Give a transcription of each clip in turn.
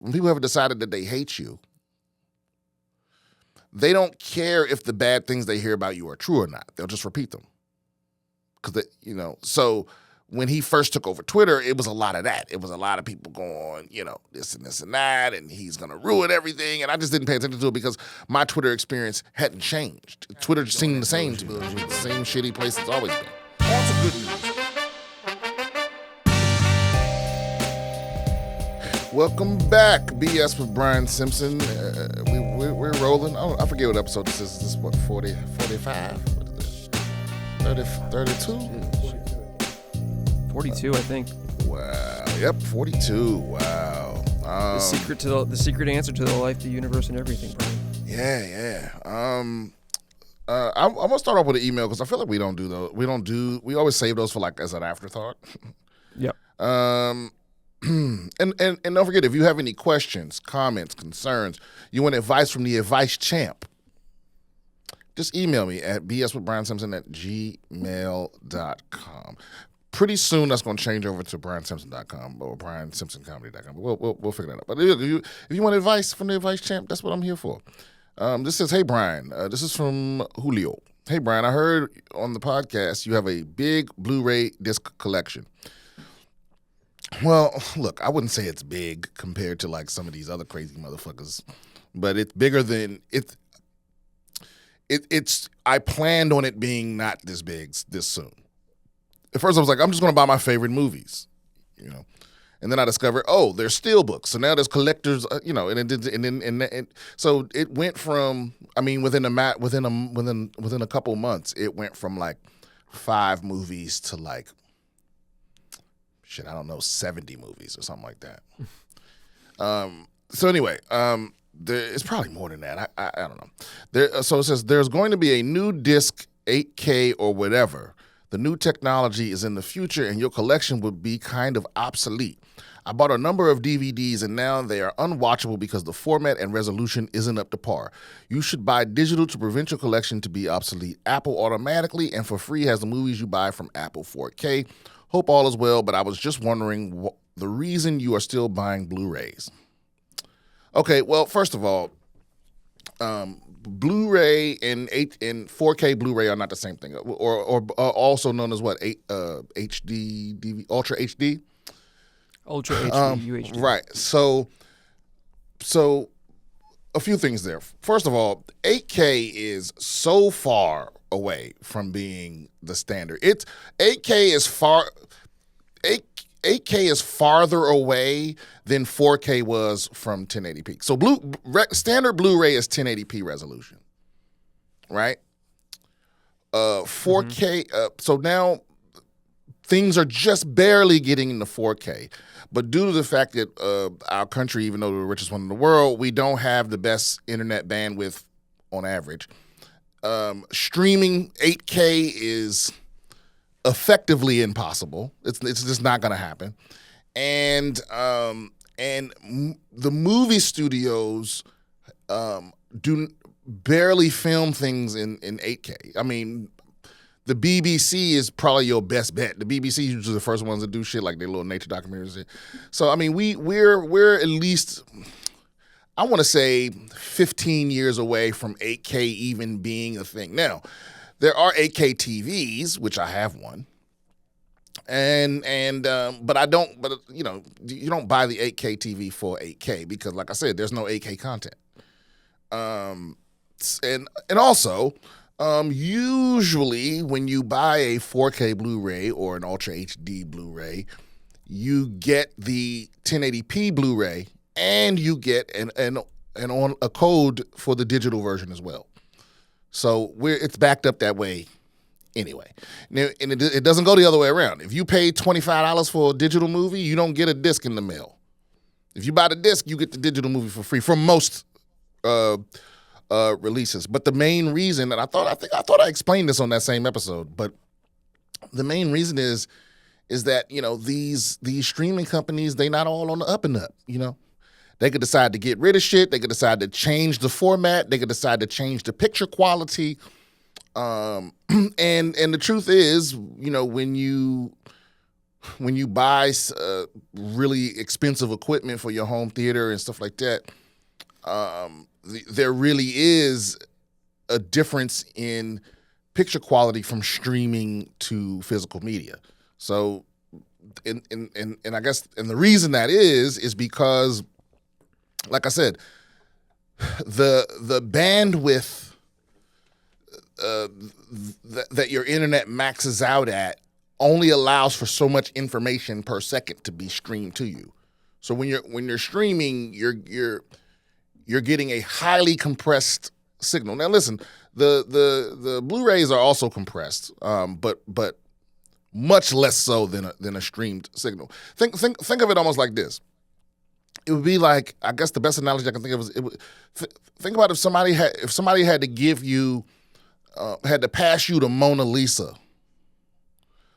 when people have decided that they hate you, they don't care if the bad things they hear about you are true or not. They'll just repeat them. So when he first took over Twitter, it was a lot of that. It was a lot of people going, this and this and that, and he's going to ruin everything. And I just didn't pay attention to it because my Twitter experience hadn't changed. Twitter seemed the same to me. It was the same shitty place it's always been. On to good news. Welcome back, BS with Brian Simpson. We're rolling. I forget what episode this is. Is this what, 40, 45? What is this? 32? 42, I think. Wow. Yep, 42. Wow. The secret answer to the life, the universe, and everything, Brian. Yeah. I'm gonna start off with an email because I feel like we don't do those. We always save those for like as an afterthought. Yep. And don't forget, if you have any questions, comments, concerns, you want advice from the advice champ, just email me at bswithbriansimpson@gmail.com. Pretty soon that's going to change over to briansimpson.com or briansimpsoncomedy.com. We'll figure that out. But if you want advice from the advice champ, that's what I'm here for. This says, hey, Brian. This is from Julio. Hey, Brian, I heard on the podcast you have a big Blu-ray disc collection. Well, look, I wouldn't say it's big compared to like some of these other crazy motherfuckers, but it's bigger than it's. I planned on it being not this big this soon. At first, I was like, I'm just going to buy my favorite movies, and then I discovered, there's steel books, so now there's collectors, so it went from, within a couple months, it went from like 5 movies to like. I don't know, 70 movies or something like that. So anyway, it's probably more than that. I don't know. So it says, there's going to be a new disc, 8K or whatever. The new technology is in the future and your collection would be kind of obsolete. I bought a number of DVDs and now they are unwatchable because the format and resolution isn't up to par. You should buy digital to prevent your collection to be obsolete. Apple automatically and for free has the movies you buy from Apple 4K. Hope all is well, but I was just wondering the reason you are still buying Blu-rays. Okay, well, first of all, Blu-ray and 4K Blu-ray are not the same thing, or also known as what, HD, DV, Ultra HD? Ultra HD, UHD. Right, so a few things there. First of all, 8K is so far away from being the standard. 8K is farther away than 4K was from 1080p. So standard Blu-ray is 1080p resolution, right? 4K. So now things are just barely getting into 4K, but due to the fact that our country, even though we're the richest one in the world, we don't have the best internet bandwidth on average. Streaming 8K is effectively impossible. It's just not going to happen, and the movie studios do barely film things in 8K. The BBC is probably your best bet. The BBC is usually the first ones to do shit like their little nature documentaries. So we're at least, I want to say 15 years away from 8K even being a thing. Now, there are 8K TVs, which I have one, but I don't. But you don't buy the 8K TV for 8K because, like I said, there's no 8K content. And also, usually when you buy a 4K Blu-ray or an Ultra HD Blu-ray, you get the 1080p Blu-ray. And you get a code for the digital version as well. So it's backed up that way anyway. Now, and it doesn't go the other way around. If you pay $25 for a digital movie, you don't get a disc in the mail. If you buy the disc, you get the digital movie for free for most releases. But the main reason, and I thought I explained this on that same episode, but the main reason is that these streaming companies, they not all on the up and up. They could decide to get rid of shit. They could decide to change the format. They could decide to change the picture quality. And the truth is, when you when you buy really expensive equipment for your home theater and stuff like that, there really is a difference in picture quality from streaming to physical media. So, and I guess, and the reason that is because, like I said, the bandwidth that your internet maxes out at only allows for so much information per second to be streamed to you. So when you're streaming, you're getting a highly compressed signal. Now listen, the Blu-rays are also compressed, but much less so than a streamed signal. Think of it almost like this. It would be like, I guess the best analogy I can think of is think about if somebody had to give you had to pass you the Mona Lisa.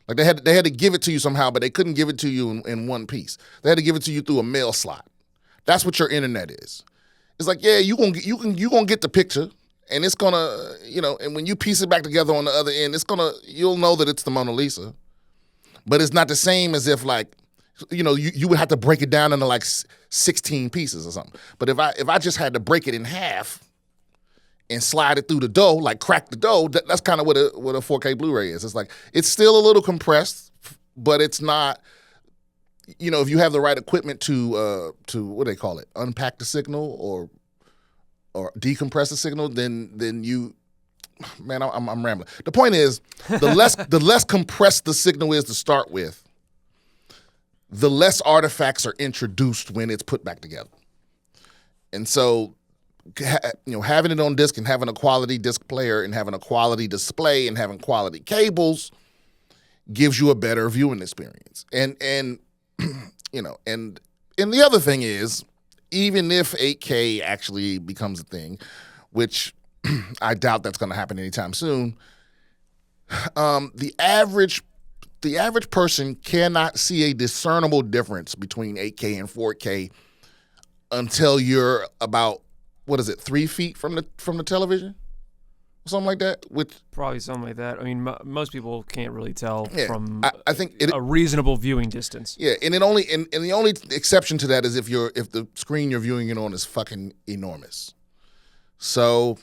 Like they had to give it to you somehow, but they couldn't give it to you in one piece. They had to give it to you through a mail slot. That's what your internet is. It's like, yeah, you gonna get the picture, and it's gonna, and when you piece it back together on the other end, you'll know that it's the Mona Lisa. But it's not the same as if like, you would have to break it down into like 16 pieces or something. But if I just had to break it in half and slide it through the dough, like crack the dough, that's kind of what a 4K Blu-ray is. It's like, it's still a little compressed, but it's not, if you have the right equipment to what do they call it, unpack the signal or decompress the signal, then you, man, I'm rambling. The point is, the less compressed the signal is to start with, the less artifacts are introduced when it's put back together. And so, having it on disc and having a quality disc player and having a quality display and having quality cables gives you a better viewing experience. And the other thing is, even if 8K actually becomes a thing, which I doubt that's going to happen anytime soon, the average person cannot see a discernible difference between 8K and 4K until you're about, 3 feet from the television? Something like that? Probably something like that. I mean, most people can't really tell from I think a reasonable viewing distance. Yeah, and the only exception to that is if the screen you're viewing it on is fucking enormous. So,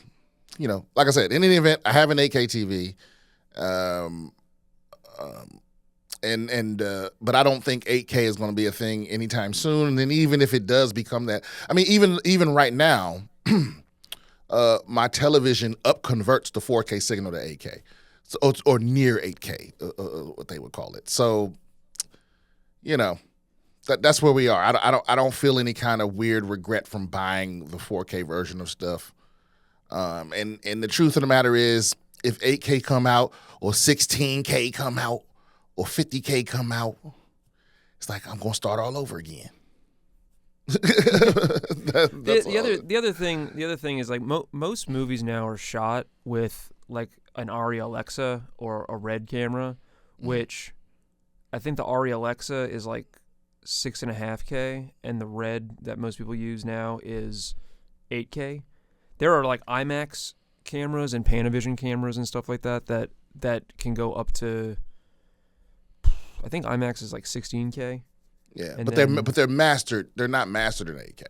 like I said, in any event, I have an 8K TV. But I don't think 8K is going to be a thing anytime soon. And then even if it does become that, I mean, even right now, my television converts the 4K signal to 8K, so, or near 8K, what they would call it. So, that's where we are. I don't feel any kind of weird regret from buying the 4K version of stuff. And the truth of the matter is, if 8K come out or 16K come out or 50K come out, it's like I'm gonna start all over again. The other thing is like most movies now are shot with like an Arri Alexa or a Red camera, which I think the Arri Alexa is like 6.5K, and the Red that most people use now is 8K. There are like IMAX cameras and Panavision cameras and stuff like that can go up to, I think IMAX is like 16K. Yeah, but they're mastered. They're not mastered in 8K.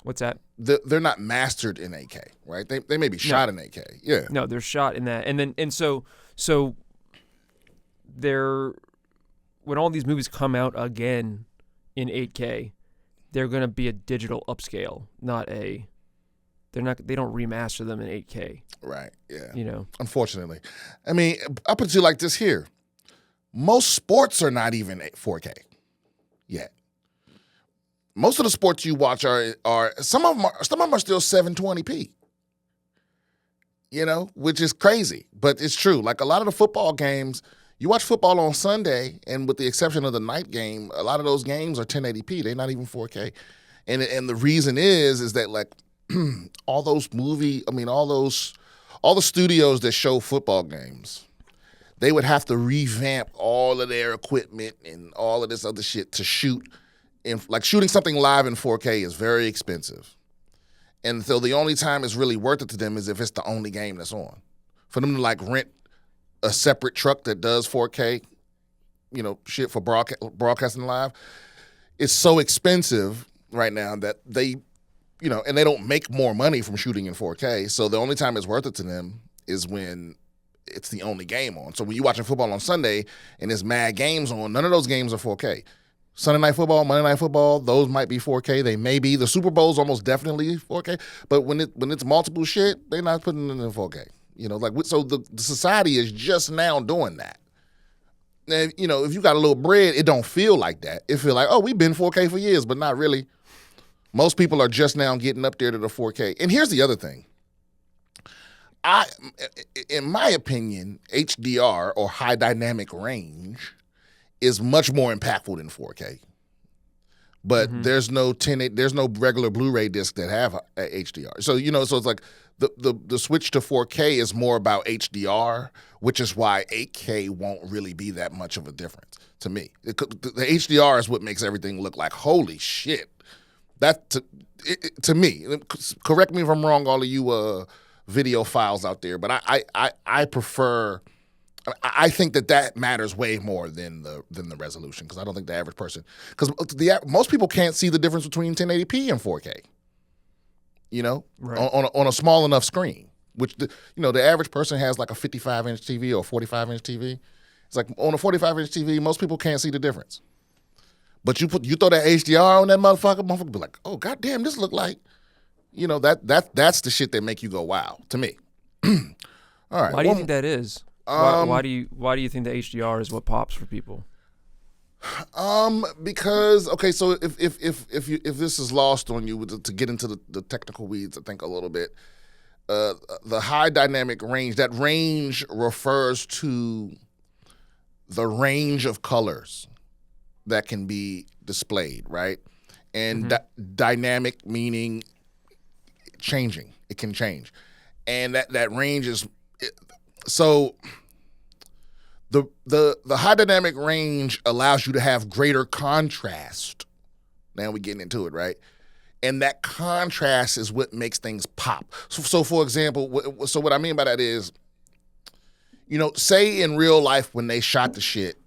What's that? They're not mastered in 8K, right? They may be shot in 8K. Yeah. No, they're shot in that, and so they're, when all these movies come out again in 8K, they're gonna be a digital upscale, not a. They don't remaster them in 8K. Right. Yeah. Unfortunately, I mean, I'll put it to you like this here. Most sports are not even 4K yet. Most of the sports you watch are some of them are still 720p. Which is crazy, but it's true. Like a lot of the football games, you watch football on Sunday, and with the exception of the night game, a lot of those games are 1080p. They're not even 4K, and the reason is that like all the studios that show football games, they would have to revamp all of their equipment and all of this other shit to shoot. Shooting something live in 4K is very expensive. And so the only time it's really worth it to them is if it's the only game that's on. For them to rent a separate truck that does 4K, shit for broadcasting live. It's so expensive right now that they, and they don't make more money from shooting in 4K. So the only time it's worth it to them is when it's the only game on. So when you're watching football on Sunday and there's mad games on, none of those games are 4K. Sunday Night Football, Monday Night Football, those might be 4K. They may be. The Super Bowl's almost definitely 4K. But when it's multiple shit, they're not putting it in 4K. So the society is just now doing that. And, if you got a little bread, it don't feel like that. It feel like, oh, we've been 4K for years, but not really. Most people are just now getting up there to the 4K. And here's the other thing. In my opinion, HDR or high dynamic range is much more impactful than 4K. But there's no regular Blu-ray disc that have HDR. So so it's like the switch to 4K is more about HDR, which is why 8K won't really be that much of a difference to me. The HDR is what makes everything look like holy shit. That to me, correct me if I'm wrong, all of you video files out there, but I prefer. I think that matters way more than the resolution, because I don't think the average person, because most people can't see the difference between 1080p and 4K. Right. on a small enough screen, which the average person has like a 55-inch TV or 45-inch TV. It's like on a 45-inch TV, most people can't see the difference. But you throw that HDR on that motherfucker be like, oh goddamn, this look like, that's the shit that make you go wow to me. All right. Why do you think that is? Why do you think the HDR is what pops for people? Because so if this is lost on you to get into the technical weeds, I think a little bit, the high dynamic range, that range refers to the range of colors that can be displayed, right? And dynamic meaning changing. It can change, and that range is so. The high dynamic range allows you to have greater contrast. Now we're getting into it, right? And that contrast is what makes things pop. So for example, what I mean by that is, say in real life when they shot the shit,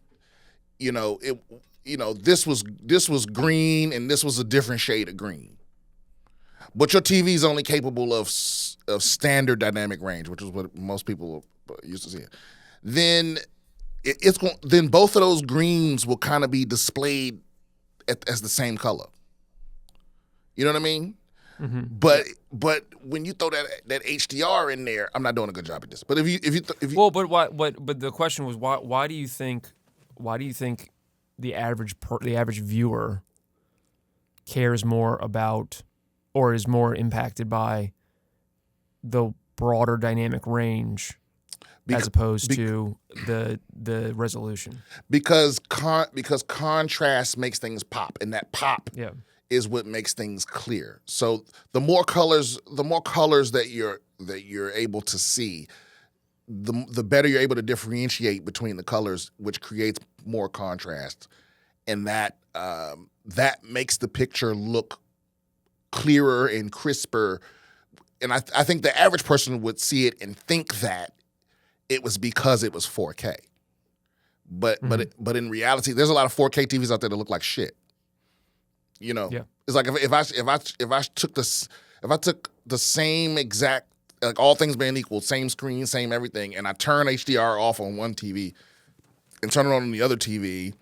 this was green and this was a different shade of green. But your TV is only capable of standard dynamic range, which is what most people are used to seeing. Then then both of those greens will kind of be displayed as the same color. You know what I mean? Mm-hmm. But when you throw that HDR in there, I'm not doing a good job at this. But if you well, but why? But the question was why do you think the average viewer cares more about or is more impacted by the broader dynamic range as opposed to the resolution? Because contrast makes things pop, and that pop is what makes things clear. So the more colors that you're able to see, the better you're able to differentiate between the colors, which creates more contrast, and that makes the picture look clearer and crisper. And I think the average person would see it and think that it was because it was 4K. But in reality, there's a lot of 4K TVs out there that look like shit. It's like if I took the same exact, like all things being equal, same screen, same everything, and I turn HDR off on one TV and turn it on the other TV,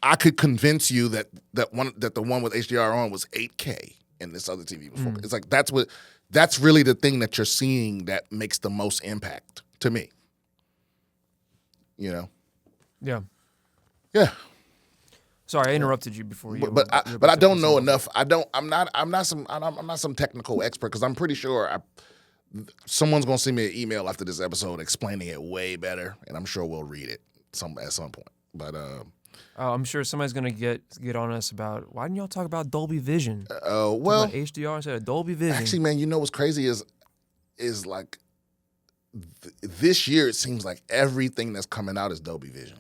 I could convince you that the one with HDR on was 8K and this other TV was 4K. It's like that's really the thing that you're seeing that makes the most impact to me. Yeah. Yeah. Sorry, I interrupted you before you. But I don't know enough. I'm not some technical expert, because I'm pretty sure someone's gonna send me an email after this episode explaining it way better, and I'm sure we'll read it at some point. But I'm sure somebody's gonna get on us about, why didn't y'all talk about Dolby Vision? Well, about HDR instead of Dolby Vision. Actually, man, what's crazy is like this year it seems like everything that's coming out is Dolby Vision.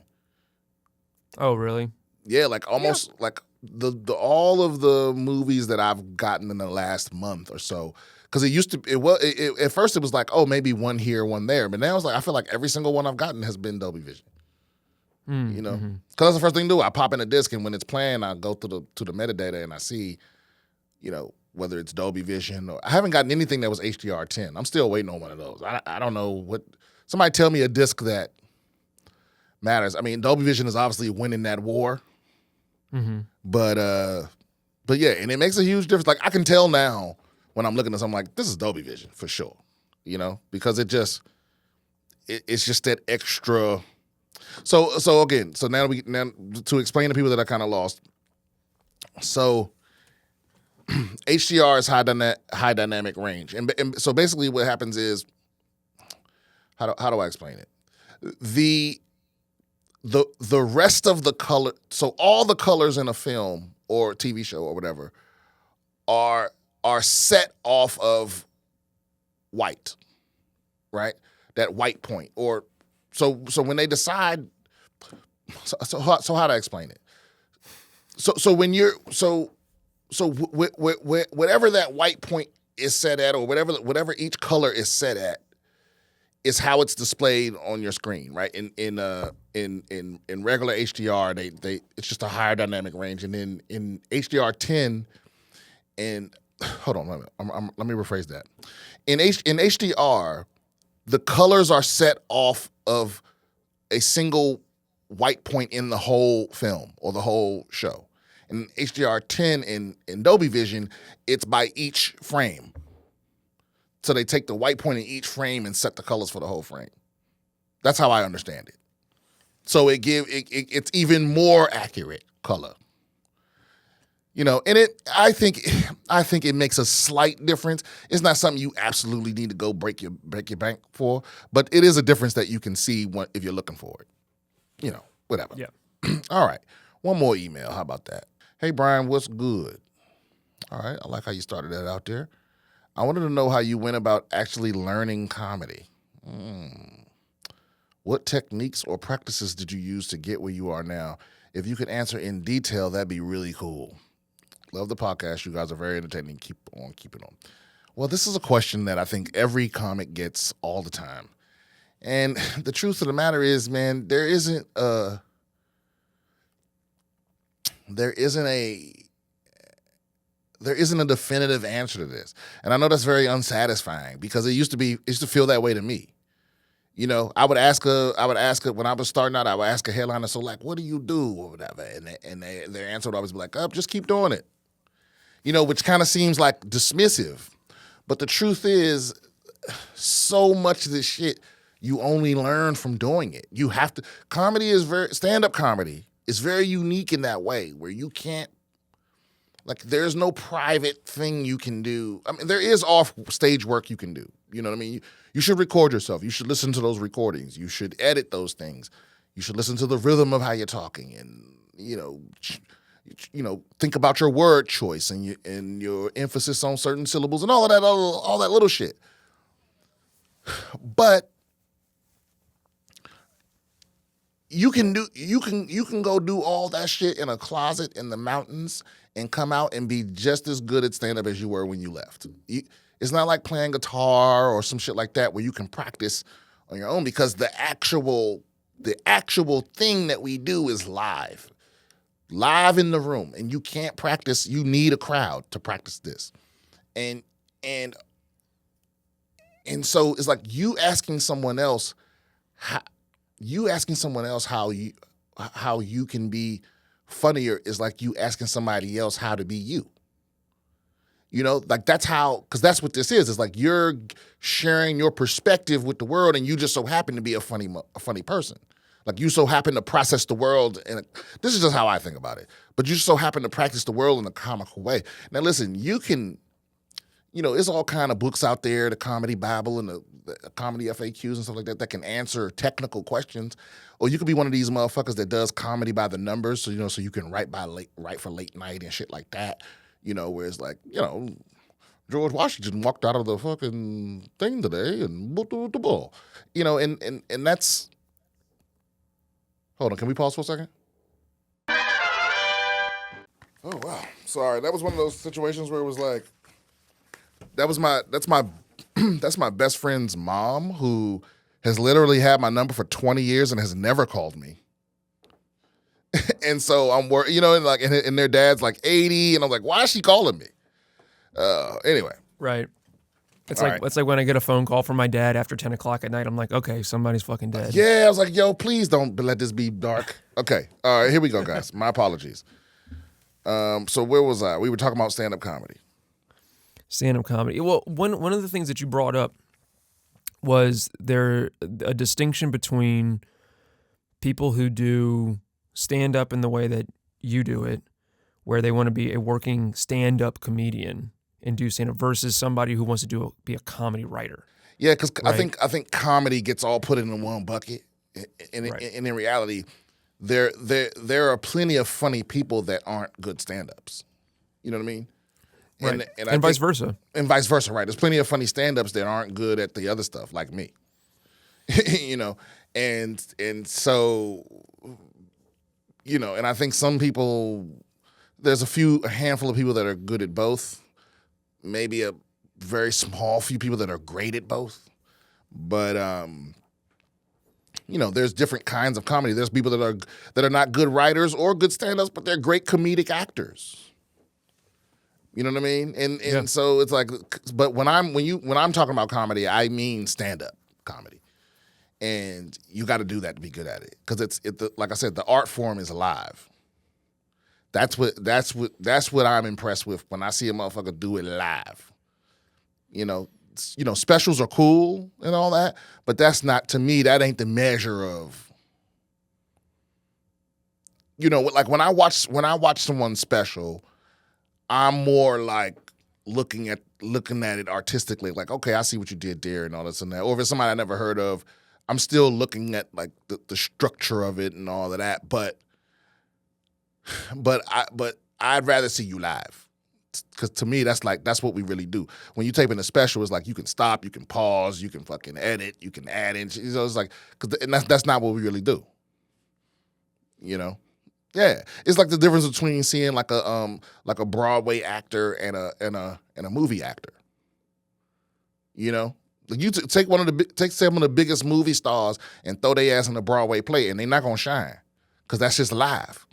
Oh, really? Yeah, like almost like the all of the movies that I've gotten in the last month or so. Because at first it was like, oh, maybe one here, one there, but now it's like I feel like every single one I've gotten has been Dolby Vision. You know, because that's the first thing to do. I pop in a disc, and when it's playing, I go to the metadata, and I see, you know, whether it's Dolby Vision or I haven't gotten anything that was HDR10. I'm still waiting on one of those. I don't know what. Somebody tell me a disc that matters. I mean, Dolby Vision is obviously winning that war, but yeah, and it makes a huge difference. Like I can tell now when I'm looking at something like this is Dolby Vision for sure, you know, because it's just that extra. So now to explain to people that are kind of lost. So HDR is high dynamic range, and so basically what happens is how do I explain it? The rest of the color, so all the colors in a film or TV show or whatever are set off of white, right? That white point, or so when they decide. So how do I explain it? So when you're whatever that white point is set at, or whatever each color is set at, is how it's displayed on your screen, right? In regular HDR, they it's just a higher dynamic range, and then in HDR10, and hold on, let me rephrase that. In HDR, the colors are set off of a single white point in the whole film or the whole show. In HDR10 in Dolby Vision, it's by each frame. So they take the white point in each frame and set the colors for the whole frame. That's how I understand it. So it's even more accurate color. You know, and I think it makes a slight difference. It's not something you absolutely need to go break your bank for, but it is a difference that you can see if you're looking for it. You know, whatever. Yeah. All right. One more email. How about that? Hey, Brian, what's good? All right. I like how you started that out there. I wanted to know how you went about actually learning comedy. What techniques or practices did you use to get where you are now? If you could answer in detail, that'd be really cool. Love the podcast. You guys are very entertaining. Keep on keeping on. Well, this is a question that I think every comic gets all the time. And the truth of the matter is, man, there isn't a definitive answer to this. And I know that's very unsatisfying because it used to feel that way to me. You know, I would ask her when I was starting out, I would ask a headliner, so like, what do you do or whatever? And their answer would always be like, just keep doing it. You know, which kind of seems like dismissive. But the truth is, so much of this shit, you only learn from doing it. You have to, stand-up comedy is very unique in that way where you can't, like, there's no private thing you can do. I mean, there is off-stage work you can do. You know what I mean? You should record yourself. You should listen to those recordings. You should edit those things. You should listen to the rhythm of how you're talking and, you know, think about your word choice and your emphasis on certain syllables and all that little shit. But you can go do all that shit in a closet in the mountains and come out and be just as good at stand-up as you were when you left. It's not like playing guitar or some shit like that where you can practice on your own, because the actual thing that we do is live in the room, and you can't practice. You need a crowd to practice this, and so it's like you asking someone else how you can be funnier is like you asking somebody else how to be you. You know, like because that's what this is. It's like you're sharing your perspective with the world, and you just so happen to be a funny person. Like you so happen to process the world, and this is just how I think about it. But you so happen to practice the world in a comical way. Now, listen, you can, you know, there's all kind of books out there, the Comedy Bible and the comedy FAQs and stuff like that can answer technical questions. Or you could be one of these motherfuckers that does comedy by the numbers, so you can write for late night and shit like that. You know, where it's like, you know, George Washington walked out of the fucking thing today and you know, and that's. Hold on, can we pause for a second? Oh wow, sorry. That was one of those situations where it was like, that's my best friend's mom, who has literally had my number for 20 years and has never called me. And so I'm worried, and like, and their dad's like 80, and I'm like, why is she calling me? Anyway. Right. It's All like right. it's like when I get a phone call from my dad after 10 o'clock at night. I'm like, okay, somebody's fucking dead. Yeah, I was like, yo, please don't let this be dark. Okay. All right, here we go, guys. My apologies. So where was I? We were talking about stand-up comedy. Stand-up comedy. Well, one of the things that you brought up was there a distinction between people who do stand-up in the way that you do it, where they want to be a working stand-up comedian and do stand-up, versus somebody who wants to be a comedy writer. Yeah, because Right. I think comedy gets all put in one bucket, and in reality, there are plenty of funny people that aren't good stand-ups. You know what I mean? Right. And vice versa. And vice versa, right? There's plenty of funny stand-ups that aren't good at the other stuff, like me. And so, and I think some people, there's a handful of people that are good at both. Maybe a very small few people that are great at both. But there's different kinds of comedy. There's people that are not good writers or good stand-ups, but they're great comedic actors. You know what I mean? And so it's like, but when I'm talking about comedy, I mean stand-up comedy, and you got to do that to be good at it, because like I said, the art form is alive. That's what I'm impressed with when I see a motherfucker do it live. Specials are cool and all that, but that's not, to me, that ain't the measure of. Like when I watch someone's special, I'm more like looking at it artistically, like, okay, I see what you did there and all this and that. Or if it's somebody I never heard of, I'm still looking at like the structure of it and all of that. But I'd rather see you live, because to me that's what we really do. When you tape in a special, it's like you can stop, you can pause, you can fucking edit, you can add in. It's like, and that's not what we really do. Yeah, it's like the difference between seeing like a Broadway actor and a movie actor. Like you take some of the biggest movie stars and throw their ass in a Broadway play, and they're not gonna shine, because that's just live.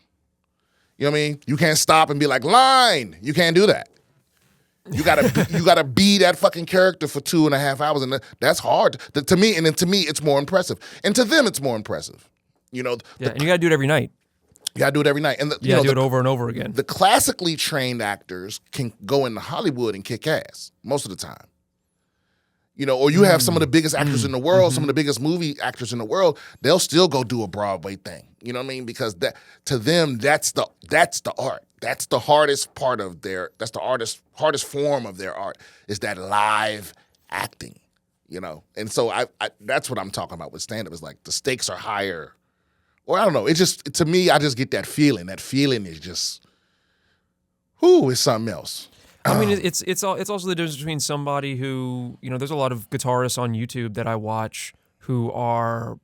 You know what I mean? You can't stop and be like, line. You can't do that. You gotta be that fucking character for 2.5 hours, and that's hard to me. And then to me, it's more impressive, and to them, it's more impressive. And you gotta do it every night. You gotta do it every night, and do it over and over again. The classically trained actors can go into Hollywood and kick ass most of the time. Or you have some of the biggest actors in the world, some of the biggest movie actors in the world, they'll still go do a Broadway thing. You know what I mean? Because that, to them, that's the art. That's the hardest part of that's the hardest form of their art, is that live acting. And so I that's what I'm talking about with stand-up, is like the stakes are higher. Or I don't know, to me, I just get that feeling. That feeling is just, it's something else. I mean, it's also the difference between somebody who, there's a lot of guitarists on YouTube that I watch who are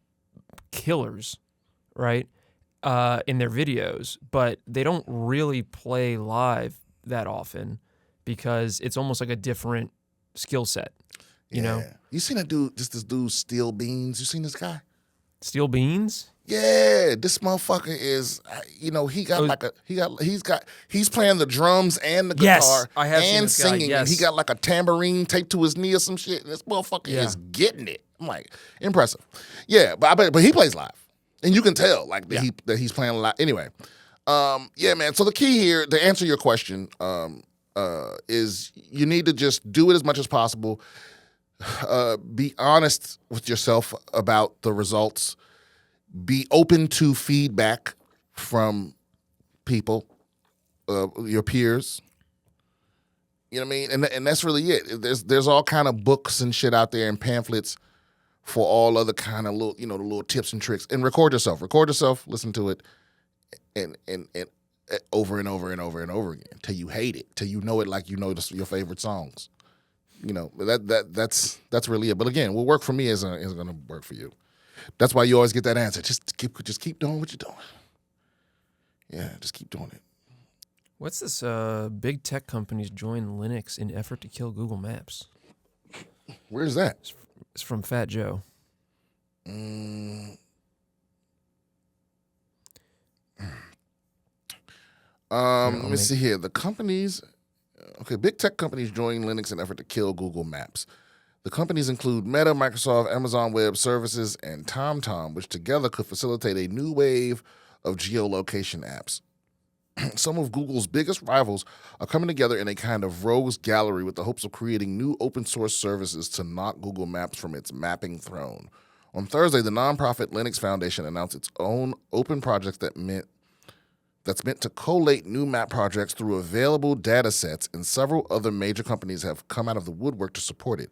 killers, right, in their videos, but they don't really play live that often, because it's almost like a different skill set. You seen that dude? This dude Steel Beans. You seen this guy? Steel Beans? Yeah, this motherfucker is, he's playing the drums and the guitar, I have seen and this guy, singing, yes. and he got like a tambourine taped to his knee or some shit. And this motherfucker is getting it. I'm like, impressive. Yeah, but he plays live, and you can tell that he's playing live. Anyway, yeah, man. So the key here, to answer your question, is you need to just do it as much as possible. Be honest with yourself about the results. Be open to feedback from people, your peers. You know what I mean? And that's really it. There's all kind of books and shit out there and pamphlets for all other kind of little, the little tips and tricks. And record yourself, listen to it, and over and over and over and over again till you hate it, till you know it like your favorite songs. That's really it. But again, what worked for me isn't going to work for you. That's why you always get that answer. Just keep doing what you're doing. Yeah, just keep doing it. What's this? Big tech companies join Linux in effort to kill Google Maps. Where's that? It's from Fat Joe. Let me see here. The companies, big tech companies join Linux in effort to kill Google Maps. The companies include Meta, Microsoft, Amazon Web Services, and TomTom, which together could facilitate a new wave of geolocation apps. Some of Google's biggest rivals are coming together in a kind of rogues gallery with the hopes of creating new open source services to knock Google Maps from its mapping throne. On Thursday, the nonprofit Linux Foundation announced its own open project that's meant to collate new map projects through available data sets, and several other major companies have come out of the woodwork to support it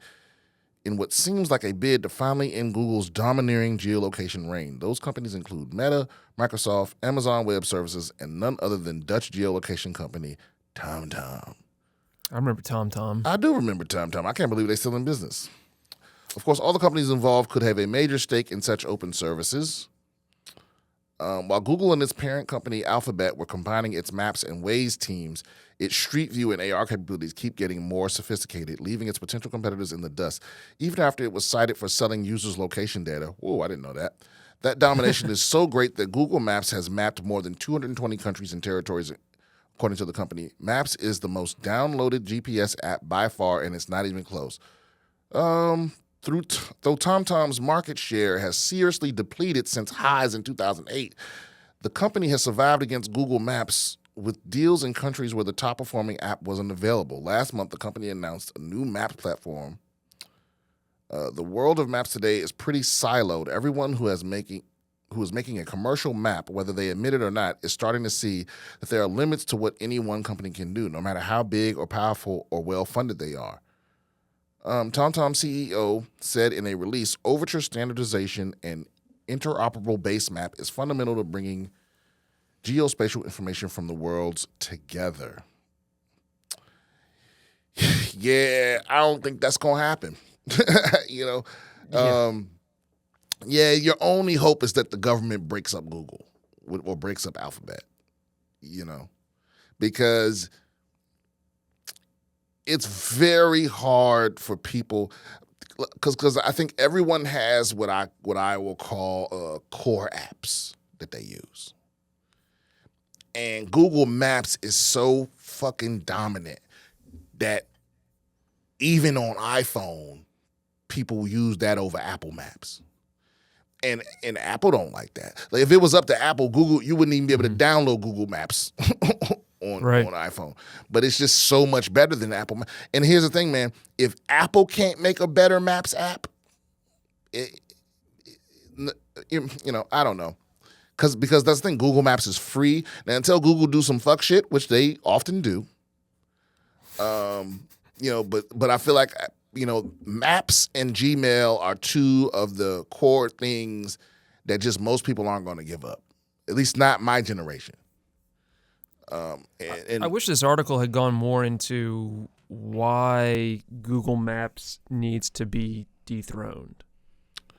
in what seems like a bid to finally end Google's domineering geolocation reign. Those companies include Meta, Microsoft, Amazon Web Services, and none other than Dutch geolocation company TomTom. I remember TomTom. I do remember TomTom. I can't believe they're still in business. Of course, all the companies involved could have a major stake in such open services. While Google and its parent company Alphabet were combining its Maps and Waze teams, its Street View and AR capabilities keep getting more sophisticated, leaving its potential competitors in the dust, even after it was cited for selling users' location data. Whoa, I didn't know that. That domination is so great that Google Maps has mapped more than 220 countries and territories, according to the company. Maps is the most downloaded GPS app by far, and it's not even close. Though TomTom's market share has seriously depleted since highs in 2008, the company has survived against Google Maps with deals in countries where the top-performing app wasn't available. Last month, the company announced a new Maps platform. The world of maps today is pretty siloed. Everyone who is making a commercial map, whether they admit it or not, is starting to see that there are limits to what any one company can do, no matter how big or powerful or well-funded they are. TomTom CEO said in a release, Overture standardization and interoperable base map is fundamental to bringing geospatial information from the worlds together. Yeah, I don't think that's going to happen. Your only hope is that the government breaks up Google or breaks up Alphabet, because it's very hard for people, because I think everyone has what I will call core apps that they use. And Google Maps is so fucking dominant that even on iPhone, people use that over Apple Maps. And Apple don't like that. Like, if it was up to Apple, Google, you wouldn't even be able to download Google Maps on iPhone. But it's just so much better than Apple. And here's the thing, man. If Apple can't make a better Maps app, I don't know. Because that's the thing. Google Maps is free. Now, until Google do some fuck shit, which they often do, but I feel like, Maps and Gmail are two of the core things that just most people aren't going to give up. At least not my generation. I wish this article had gone more into why Google Maps needs to be dethroned,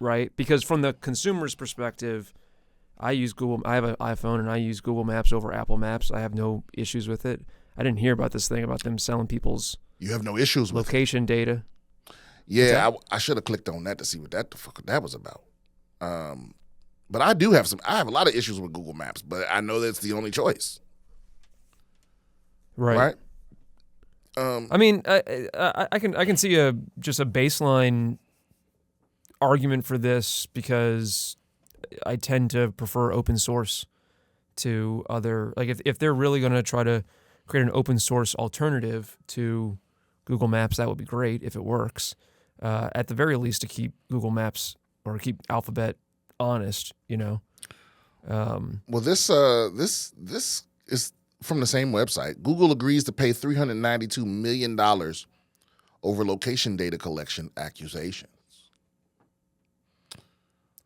right? Because from the consumer's perspective, I have an iPhone and I use Google Maps over Apple Maps. I have no issues with it. I didn't hear about this thing about them selling people's you have no issues with location data. Yeah, I should have clicked on that to see what the fuck that was about. But I have a lot of issues with Google Maps, but I know that's the only choice. Right. I mean, I can see just a baseline argument for this, because I tend to prefer open source to other, like, if they're really going to try to create an open source alternative to Google Maps, that would be great if it works. At the very least, to keep Google Maps or keep Alphabet honest, Well, this is from the same website. Google agrees to pay $392 million over location data collection accusations.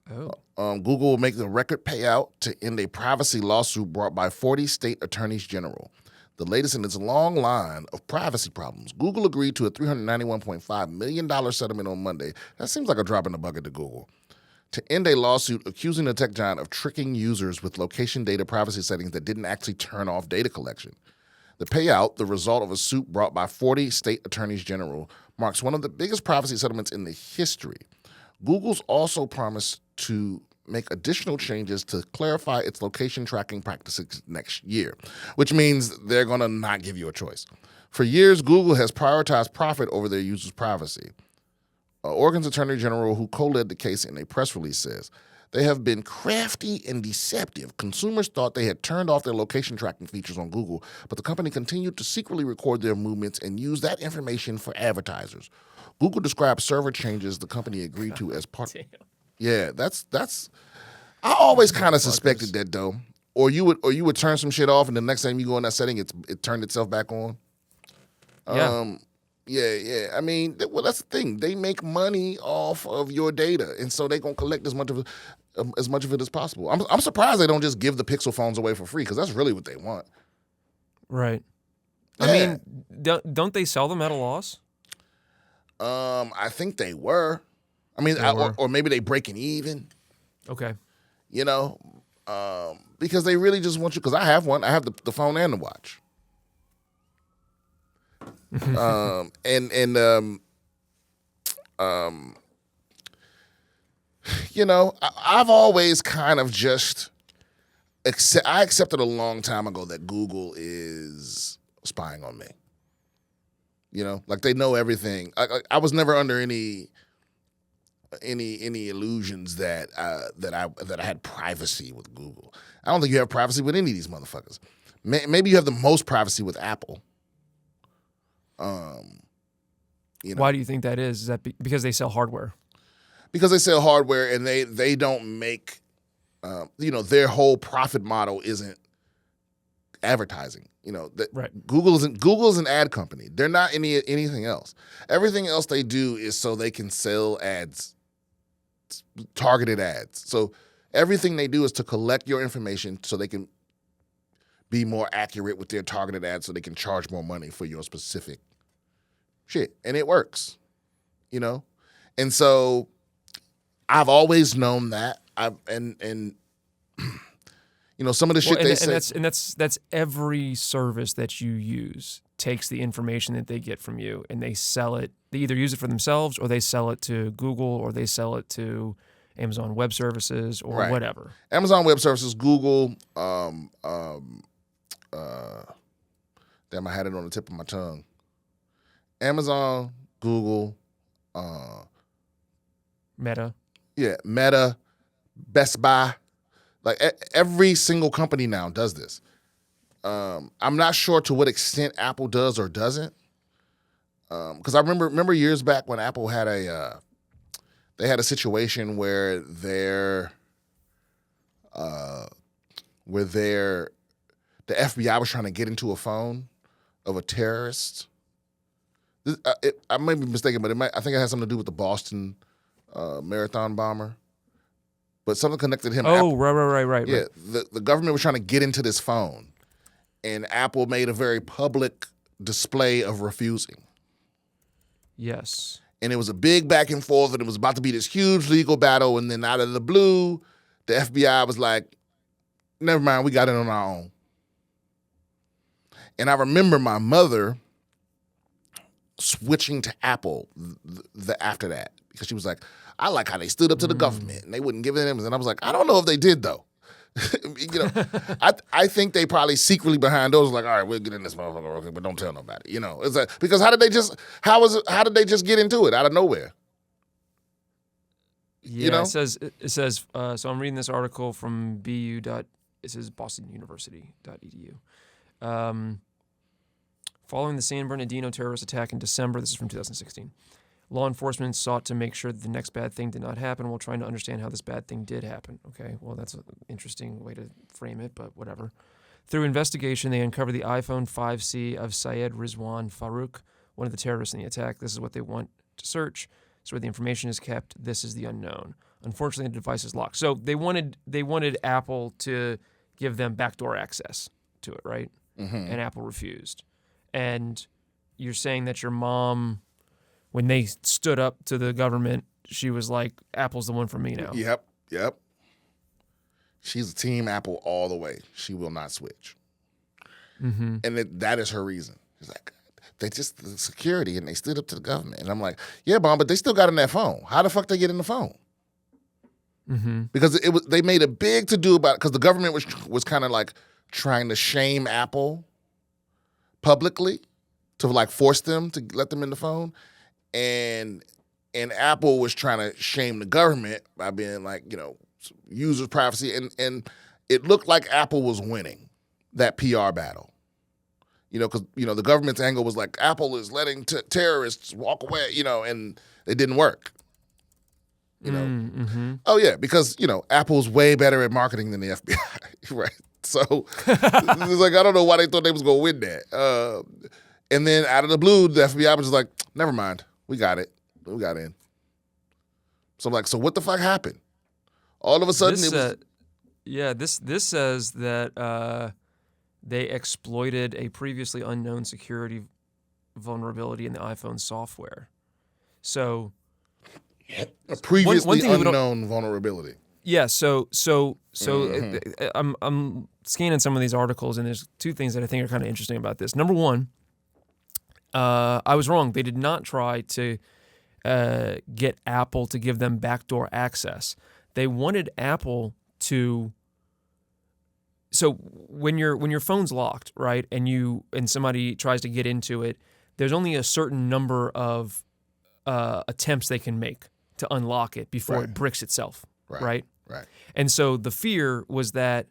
Google will make the record payout to end a privacy lawsuit brought by 40 state attorneys general, the latest in its long line of privacy problems. Google agreed to a $391.5 million settlement on Monday. That seems like a drop in the bucket to Google, to end a lawsuit accusing the tech giant of tricking users with location data privacy settings that didn't actually turn off data collection. The payout, the result of a suit brought by 40 state attorneys general, marks one of the biggest privacy settlements in the history. Google's also promised to make additional changes to clarify its location tracking practices next year, which means they're going to not give you a choice. For years, Google has prioritized profit over their users' privacy. Oregon's Attorney General, who co-led the case in a press release, says, they have been crafty and deceptive. Consumers thought they had turned off their location tracking features on Google, but the company continued to secretly record their movements and use that information for advertisers. Google described server changes the company agreed to as part. Yeah, that's. I always kind of suspected that though. Or you would turn some shit off, and the next time you go in that setting, it turned itself back on. Yeah. Yeah. I mean, well, that's the thing. They make money off of your data, and so they're gonna collect as much of it as possible. I'm surprised they don't just give the Pixel phones away for free, because that's really what they want. Right. Yeah. I mean, don't they sell them at a loss? I think they were. I mean, or maybe they breaking even. Okay. You know, because they really just want you. Because I have one. I have the phone and the watch. You know, I've always kind of just I accepted a long time ago that Google is spying on me. You know, like they know everything. I was never under any illusions that I had privacy with Google. I don't think you have privacy with any of these motherfuckers. Maybe you have the most privacy with Apple. You know, why do you think that is? Is that because they sell hardware? Because they sell hardware and they don't make, you know, their whole profit model isn't advertising. You know, right. Google is an ad company. They're not anything else. Everything else they do is so they can sell ads, targeted ads. So everything they do is to collect your information so they can be more accurate with their targeted ads, so they can charge more money for your specific shit. And it works, you know? And so I've always known that. And you know, some of the shit they say. And that's every service that you use takes the information that they get from you and they sell it. They either use it for themselves or they sell it to Google or they sell it to Amazon Web Services or right. whatever. Amazon Web Services, Google, damn, I had it on the tip of my tongue. Amazon, Google, Meta. Yeah, Meta, Best Buy. Like every single company now does this. I'm not sure to what extent Apple does or doesn't. Because I remember years back when Apple had they had a situation where the FBI was trying to get into a phone of a terrorist. I may be mistaken, but I think it has something to do with the Boston marathon bomber. But something connected him. Oh, right. Yeah, the government was trying to get into this phone, and Apple made a very public display of refusing. Yes. And it was a big back and forth, and it was about to be this huge legal battle, and then out of the blue, the FBI was like, never mind, we got it on our own. And I remember my mother switching to Apple after that, because she was like, I like how they stood up to the government and they wouldn't give it them. And I was like, I don't know if they did though. You know, I think they probably secretly behind doors like, all right, we'll get in this motherfucker, okay, but don't tell nobody. You know, it's like, because how did they just get into it out of nowhere? Yeah, you know? it says. So I'm reading this article from it says bostonuniversity.edu. Following the San Bernardino terrorist attack in December, this is from 2016. Law enforcement sought to make sure that the next bad thing did not happen while trying to understand how this bad thing did happen. Okay, well, that's an interesting way to frame it, but whatever. Through investigation, they uncovered the iPhone 5C of Syed Rizwan Farouk, one of the terrorists in the attack. This is what they want to search. So where the information is kept, this is the unknown. Unfortunately, the device is locked. So they wanted Apple to give them backdoor access to it, right? Mm-hmm. And Apple refused. And you're saying that your mom, when they stood up to the government, she was like, Apple's the one for me now. Yep. She's Team Apple all the way. She will not switch. Mm-hmm. And that is her reason. She's like, they just, the security, and they stood up to the government. And I'm like, yeah, Mom, but they still got in that phone. How the fuck they get in the phone? because they made a big to do about it because the government was kind of like trying to shame Apple publicly to like force them to let them in the phone, and Apple was trying to shame the government by being like, user privacy, and it looked like Apple was winning that PR battle. Because the government's angle was like Apple is letting terrorists walk away, and it didn't work. Oh yeah, because Apple's way better at marketing than the FBI, right? So it's like I don't know why they thought they was gonna win that. And then out of the blue, the FBI was just like, never mind, we got it, we got in. So I'm like, so what the fuck happened? All of a sudden, this says that they exploited a previously unknown security vulnerability in the iPhone software. So a previously unknown vulnerability. Yeah. So I'm scanning some of these articles, and there's two things that I think are kind of interesting about this. Number one, I was wrong. They did not try to get Apple to give them backdoor access. They wanted Apple to. So when your phone's locked, right, and somebody tries to get into it, there's only a certain number of attempts they can make to unlock it before it bricks itself, right? Right. And so the fear was that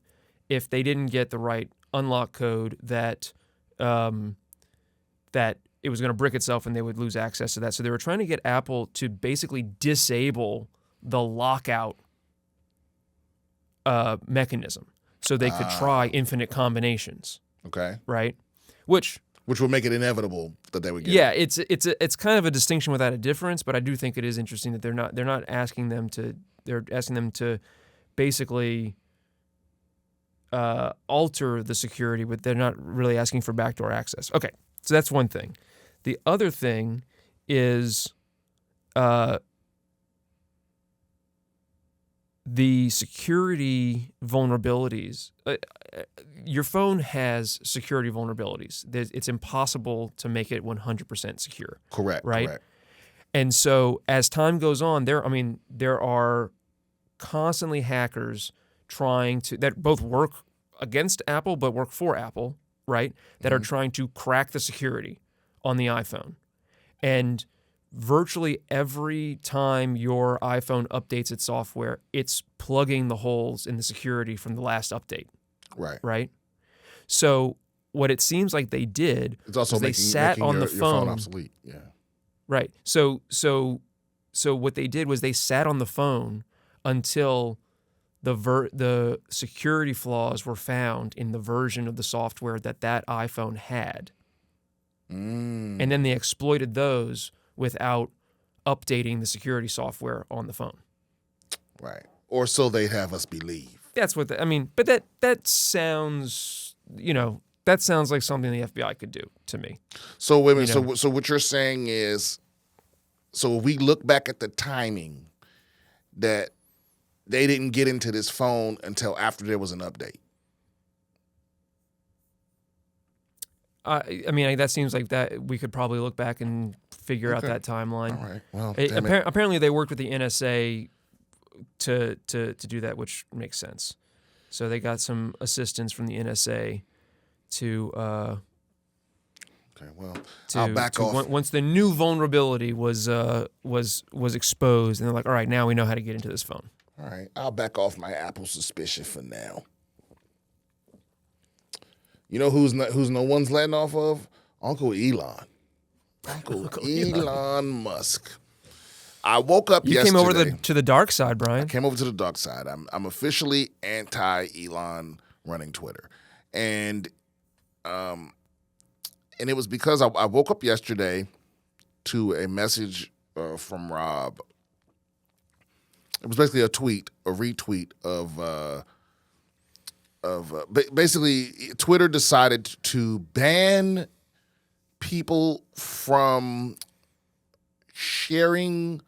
if they didn't get the right unlock code, that that it was going to brick itself and they would lose access to that. So they were trying to get Apple to basically disable the lockout mechanism so they could try infinite combinations. Okay. Right? Which would make it inevitable that they would get it. Yeah, it's kind of a distinction without a difference, but I do think it is interesting that they're not asking them to. They're asking them to basically alter the security, but they're not really asking for backdoor access. Okay, so that's one thing. The other thing is the security vulnerabilities. Your phone has security vulnerabilities. It's impossible to make it 100% secure. Correct. Right? Correct. And so as time goes on, there are constantly hackers trying to that both work against Apple but work for Apple, right? That are trying to crack the security on the iPhone. And virtually every time your iPhone updates its software, it's plugging the holes in the security from the last update. Right. Right? So what it seems like they did was they sat on the phone. Your phone obsolete. Yeah. Right. So what they did was they sat on the phone until the security flaws were found in the version of the software that iPhone had. And then they exploited those without updating the security software on the phone. Right. Or so they have us believe. That's what but that sounds, that sounds like something the FBI could do to me. So wait a minute. So what you're saying is, so if we look back at the timing, that they didn't get into this phone until after there was an update. That seems like that we could probably look back and figure out that timeline. All right. Well, apparently they worked with the NSA to do that, which makes sense. So they got some assistance from the NSA to. Okay. Well, I'll back off. Once the new vulnerability was exposed, and they're like, all right, now we know how to get into this phone. All right. I'll back off my Apple suspicion for now. You know who's no one's letting off of? Uncle Elon. Uncle Elon Musk. I woke up yesterday. You came over to the dark side, Brian. I came over to the dark side. I'm officially anti-Elon running Twitter. And it was because I woke up yesterday to a message from Rob. It was basically a retweet of basically Twitter decided to ban people from sharing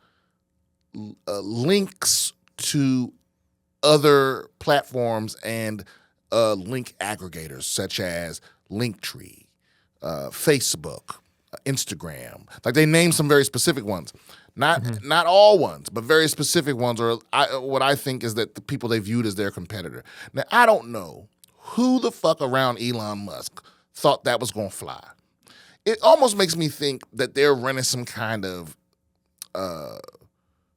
links to other platforms and link aggregators such as Linktree, Facebook, Instagram. Like they named some very specific ones. Not all ones, but very specific ones, or what I think is that the people they viewed as their competitor. Now, I don't know who the fuck around Elon Musk thought that was going to fly. It almost makes me think that they're running some kind of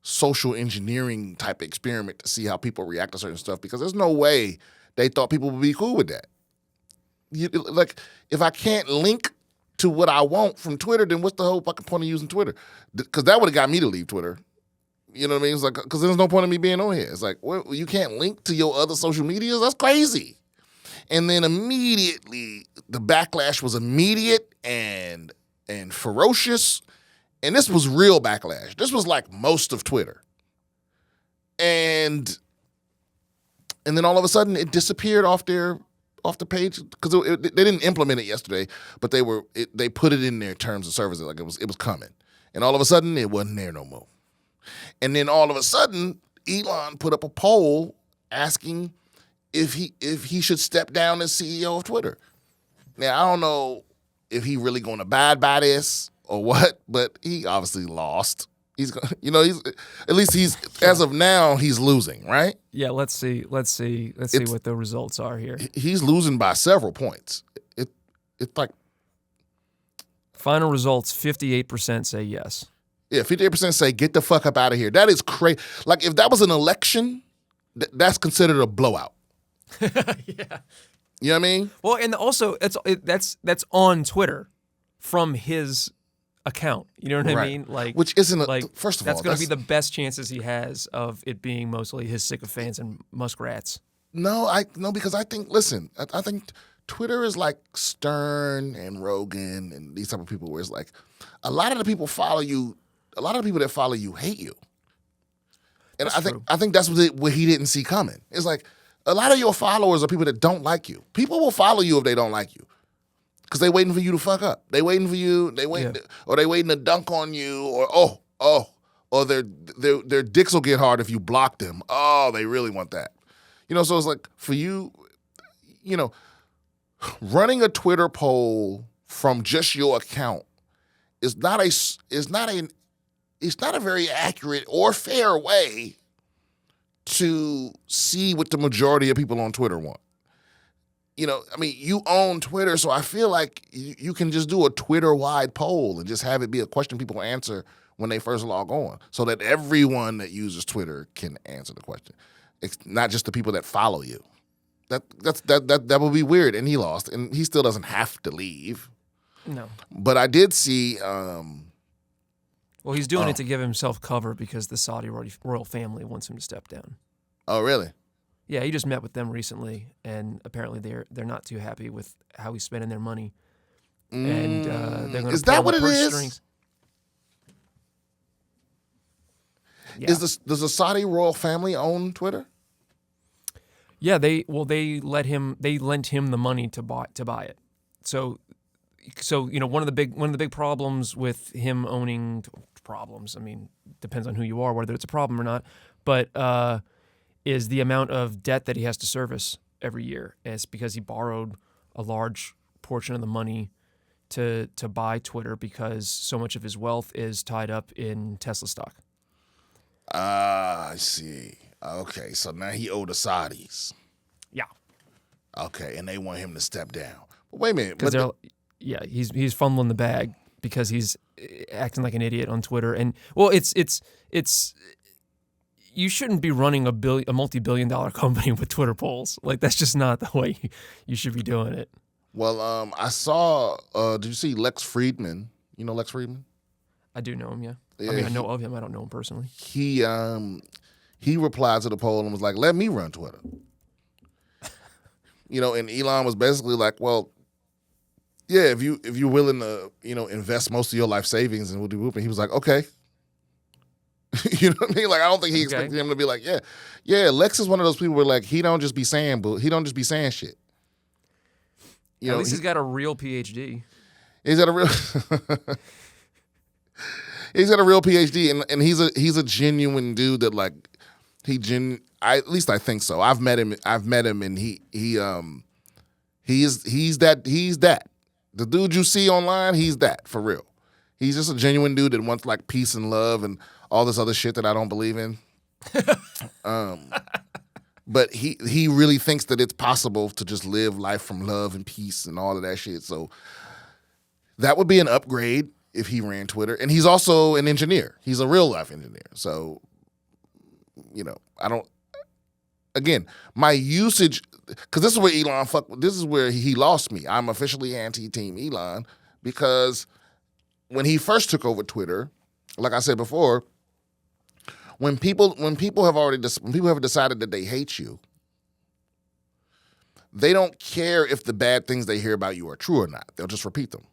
social engineering type experiment to see how people react to certain stuff, because there's no way they thought people would be cool with that. Like, if I can't link to what I want from Twitter, then what's the whole fucking point of using Twitter? Because that would have got me to leave Twitter. You know what I mean? It's like, because there's no point in me being on here. It's like, well, you can't link to your other social medias? That's crazy. And then immediately, the backlash was immediate and ferocious. And this was real backlash. This was like most of Twitter. And then all of a sudden, it disappeared off the page, because they didn't implement it yesterday, but they put it in their terms of service, like it was coming, and all of a sudden it wasn't there no more. And then all of a sudden, Elon put up a poll asking if he should step down as CEO of Twitter. Now, I don't know if he really going to abide by this or what, but he obviously lost. He's at least as of now, he's losing, right? Yeah, let's see what the results are here. He's losing by several points. It's like final results: 58% say yes. Yeah, 58% say get the fuck up out of here. That is crazy. Like, if that was an election, that's considered a blowout. Yeah. You know what I mean? Well, and also that's on Twitter from his account. You know what I mean? Like, which isn't first of all, that's going to be the best chances he has of it being mostly his sycophants and muskrats. No, because I think, listen, I think Twitter is like Stern and Rogan and these type of people, where it's like a lot of the people follow you. A lot of the people that follow you hate you, and I think that's what he didn't see coming. It's like a lot of your followers are people that don't like you. People will follow you if they don't like you, because they waiting for you to fuck up. They waiting for you. Or they waiting to dunk on you. Or their dicks will get hard if you block them. Oh, they really want that. So it's like, for you, running a Twitter poll from just your account is not a very accurate or fair way to see what the majority of people on Twitter want. You own Twitter, so I feel like you can just do a Twitter-wide poll and just have it be a question people answer when they first log on, so that everyone that uses Twitter can answer the question. It's not just the people that follow you. That would be weird, and he lost, and he still doesn't have to leave. No. But I did see... well, he's doing it to give himself cover because the Saudi royal family wants him to step down. Oh, really? Yeah, he just met with them recently, and apparently they're not too happy with how he's spending their money. And they're going to... Is that what it is? Strings. Yeah. Does the Saudi royal family own Twitter? Yeah, they lent him the money to buy it. So one of the big problems with him owning problems, I mean, depends on who you are, whether it's a problem or not, but is the amount of debt that he has to service every year. It's because he borrowed a large portion of the money to buy Twitter, because so much of his wealth is tied up in Tesla stock. I see. Okay, so now he owed the Saudis. Yeah. Okay, and they want him to step down. But wait a minute. Yeah, he's fumbling the bag because he's acting like an idiot on Twitter. And well, it's you shouldn't be running a multi-billion-dollar company with Twitter polls. Like, that's just not the way you should be doing it. Well, I saw. Did you see Lex Friedman? You know Lex Friedman? I do know him. Yeah. I mean, I know of him. I don't know him personally. He replied to the poll and was like, "Let me run Twitter." And Elon was basically like, "Well, yeah, if you're willing to, invest most of your life savings in whoop-de-whoop," and he was like, "Okay." You know what I mean? Like, I don't think he expected him to be like, yeah. Lex is one of those people where, like, he don't just be saying shit. At least he's got a real PhD. He's got a real. He's got a real PhD, and he's a genuine dude that, like, at least I think so. I've met him, and he's that. The dude you see online, he's that for real. He's just a genuine dude that wants like peace and love and all this other shit that I don't believe in. But he really thinks that it's possible to just live life from love and peace and all of that shit. So that would be an upgrade if he ran Twitter. And he's also an engineer. He's a real life engineer. So, again, my usage, because this is where this is where he lost me. I'm officially anti-team Elon because when he first took over Twitter, like I said before, when people have decided that they hate you, they don't care if the bad things they hear about you are true or not. They'll just repeat them.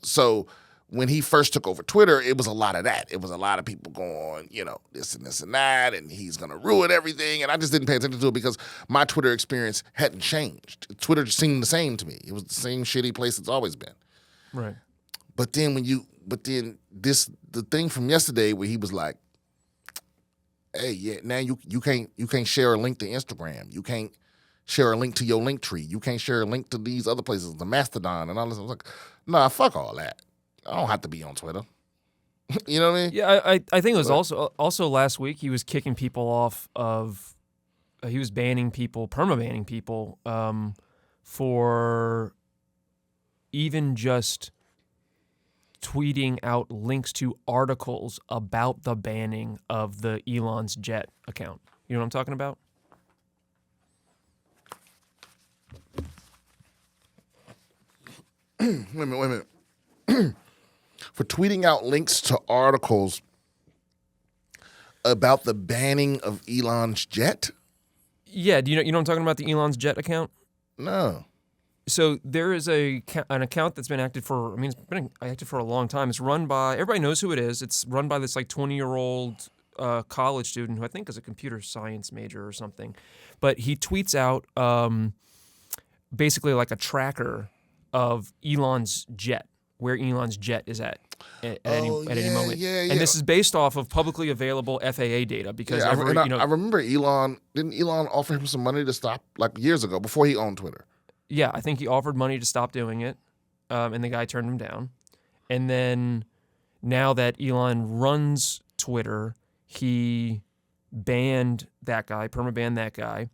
So when he first took over Twitter, it was a lot of that. It was a lot of people going, this and this and that, and he's going to ruin everything. And I just didn't pay attention to it because my Twitter experience hadn't changed. Twitter just seemed the same to me. It was the same shitty place it's always been. Right. But then the thing from yesterday where he was like, hey, yeah, now you can't share a link to Instagram. You can't share a link to your link tree. You can't share a link to these other places, the Mastodon and all this. I was like, nah, fuck all that. I don't have to be on Twitter. You know what I mean? Yeah, I think it was also last week he was kicking people off of, he was banning people, perma-banning people for even just tweeting out links to articles about the banning of the Elon's jet account. You know what I'm talking about? Wait a minute. For tweeting out links to articles about the banning of Elon's jet? Yeah, do you know what I'm talking about, the Elon's jet account? No. So there is an account that's been active for, it's been active for a long time. It's run by, everybody knows who it is. It's run by this like 20-year-old college student who I think is a computer science major or something. But he tweets out basically like a tracker of Elon's jet, where Elon's jet is at any moment. Yeah. And this is based off of publicly available FAA data because I remember didn't Elon offer him some money to stop like years ago before he owned Twitter? Yeah, I think he offered money to stop doing it, and the guy turned him down. And then now that Elon runs Twitter, he banned that guy, perma-banned that guy,